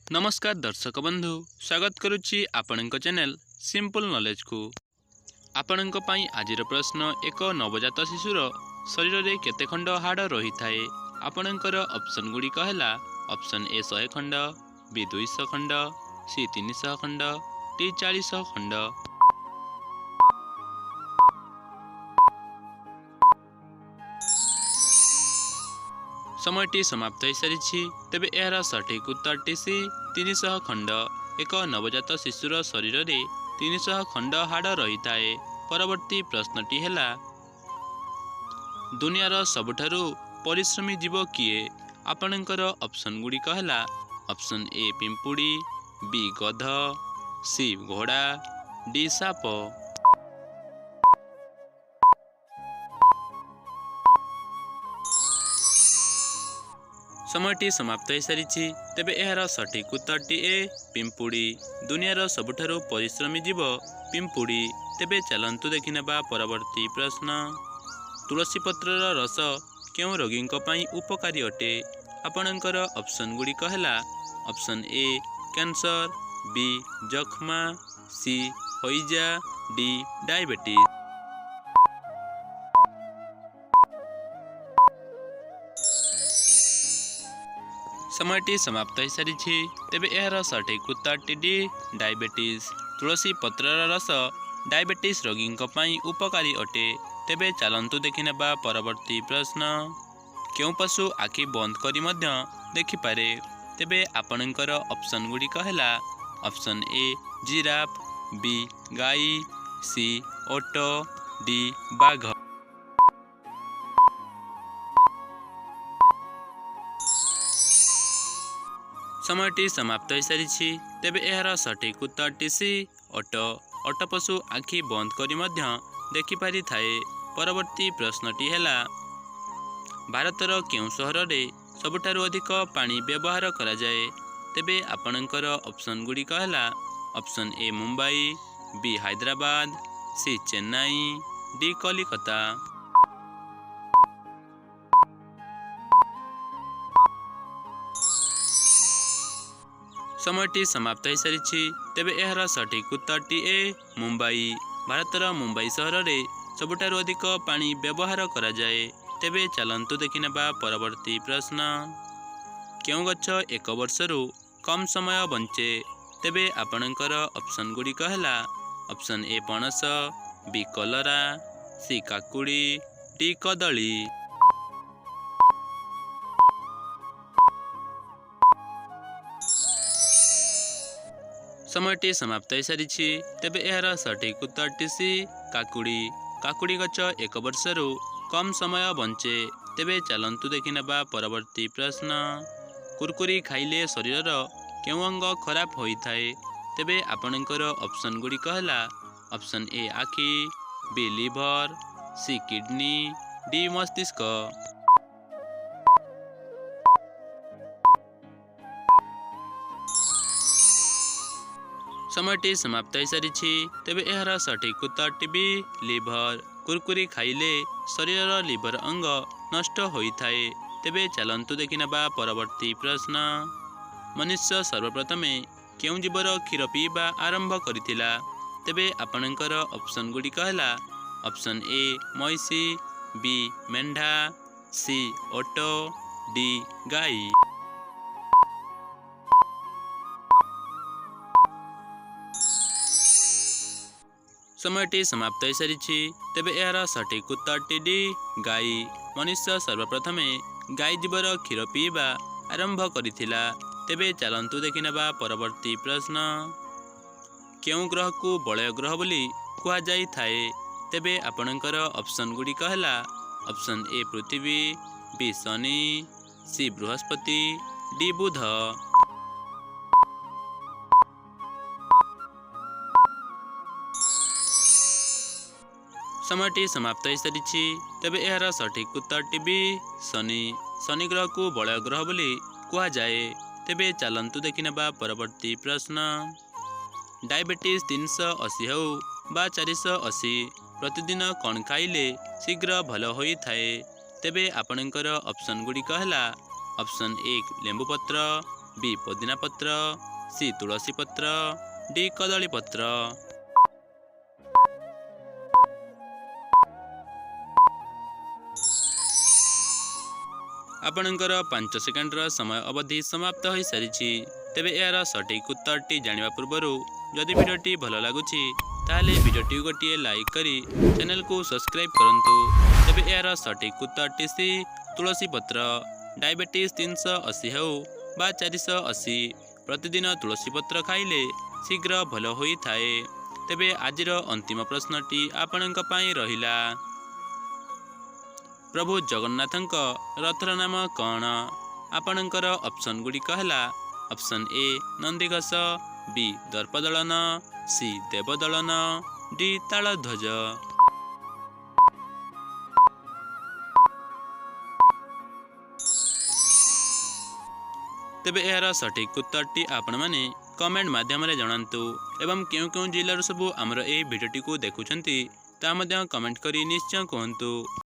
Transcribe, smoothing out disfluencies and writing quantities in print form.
नमस्कार दर्शक बंधु, स्वागत करुच्ची आपणक चैनल सिंपल नॉलेज को। आपणक पई आजिर प्रश्न, एक नवजात शिशुर शरीर में केते खंड हाड़ रही थाए? आपणकर ऑप्शन गुड़िक है ऑप्शन ए 100 खंड, बी 200 खंड, सी 300 खंड, डी 400 खंड। समयटी समाप्त हो सारी। तेबे यार सठिक उत्तरटी सी 300 खंड। एक नवजात शिशुर शरीर में 300 खंड हाड़ रही थाए। परवर्ती प्रश्नटी है, दुनियार सबुठारु परिश्रमी जीव किए? आपणकर ऑप्शन गुड़िक है ऑप्शन ए पिंपुड़ी, बी गध, सी घोड़ा, डी साप। समयटी समाप्त हो सारी। तेबे यार सठिक उत्तरटी ए पिंपुड़ी। दुनियार सबुठारु परिश्रमी जीव पिंपुड़ी। तेबे चलंतु देखिनेबा परवर्ती प्रश्न, तुलसी पत्रर रस क्यों रोगी उपकारी अटे? आपणकर ऑप्शन गुड़िक है ऑप्शन ए कैंसर, बी जख्मा, सी हईजा, डी डायबिटीज। समयटी समाप्त हो सारी। तेबे यार सठिक उत्तरटी डी डायबिटीज। तुलसी पत्रर रस डायबिटीज रोगी उपकारी अटे। तेबे चलंतु देखिनेबा परवर्ती प्रश्न, क्यों पशु आखि बंद करी मध्य देखिपारे? तेबे आपणकर ऑप्शन गुड़िक है ऑप्शन ए जिराफ, बी गाई, सी ओट, डी बाघ। समयटी समाप्त हो सारी। तेबे यार सठिक उत्तरटी सी ओट। ओट पशु आखि बंद करी मध्य देखिपारि थाए। परवर्ती प्रश्नटी है, भारतर केउं सहर रे सबुठारु अधिक पानी व्यवहार करा जाए? तेबे आपणकर ऑप्शन गुड़िक है option A Mumbai, B Hyderabad, C Chennai, D Kalikata. समयटी समाप्त हो सारी। तेबे यार सठिक उत्तरटी ए मुंबई। भारतर मुंबई सहर में सबुठारु अधिक पानी व्यवहार करा जाए। तेबे चलंतु देखिनेबा परवर्ती प्रश्न, क्यों गछ एक वर्षरु कम समय बंचे? तेबे आपणकर ऑप्शन गुड़िक है ऑप्शन ए पणस, बी कलरा, सी काकुड़ी, डी कदली। समयटी समाप्त हो सारी। तेबे यार सठिक उत्तरटी सी काकुड़ी। काकुड़ी गछ एक वर्षरु कम समय बंचे। तेबे चलंतु देखिनेबा परवर्ती प्रश्न, कुरकुरी खाइले शरीर केउं अंग खराब होइथाए? तेबे आपणकर ऑप्शन गुड़िक है ऑप्शन ए आखि, B liver, C kidney, D मस्तिष्क। समयटी समाप्त हो सारी। तेबे यार सठिक उत्तरटी बी लिभर। कुरकुरी खाइले शरीर लिभर अंग नष्ट होइथाए। तेबे चलंतु देखिनेबा परवर्ती प्रश्न, मनुष्य सर्वप्रथम केउं जीवर क्षीर पीवा आरंभ करिथिला? तेबे आपणकर ऑप्शन गुड़िक है ऑप्शन ए महिषी, बी मेंढा, सी ओट, डी गाई। समयटी समाप्त हो सारी। तेबे यार सठिक उत्तरटी डी गाई। मनुष्य सर्वप्रथम गाई जीवर क्षीर पीवा आरंभ करिथिला। तेबे चलंतु देखिनेबा परवर्ती प्रश्न, क्यों ग्रह को बलय ग्रह बोली कुहा जाई थाए? तेबे आपणकर ऑप्शन गुड़िक है option A Prithvi, B Shani, C Brihaspati, D Budh. समयटी समाप्त हो सारी। तेबे यार सठिक उत्तरटी बी शनि। शनि ग्रह को बलय ग्रह बोली कुहा जाए। तेबे चलंतु देखिनेबा परवर्ती प्रश्न, डायबिटीज 380 हो बा 480 प्रतिदिन कौन खाइले शीघ्र भल होई थाए? तेबे आपणकर ऑप्शन गुड़िक है ऑप्शन ए लेंबू पत्र, बी पुदीना पत्र, सी तुलसी पत्र, डी कदली पत्र। आपणकर 5 सेकेंडर समय अवधि समाप्त हो सारी। तेबे यार सठिक उत्तरटी जानिबा पूर्वरु जदि वीडियोटी भल लगुछि ताले वीडियोटी गोटे लाइक करी चैनल को सब्सक्राइब करंतु। तेबे यार सठिक उत्तरटी सी तुलसी पत्र। डायबिटीज 380 हो बा 480 प्रतिदिन तुलसी पत्र खाइले शीघ्र भल होई थाए। तेबे आजिर अंतिम प्रश्नटी आपणक पई रहिला, प्रभु जगन्नाथଙ୍କ रथर नाम कौन? आपणकर ऑप्शन गुड़िक है option A Nandighosh, B Darpadalan, C Devadalan, D Taladhwaj. तेबे यार सठिक उत्तरटी आपण माने कमेंट माध्यम जनातु एवं क्यों क्यों जिलार सबू आमर ए भिडियोटी को देखुंती ता कमेंट करी निश्चय कहतु।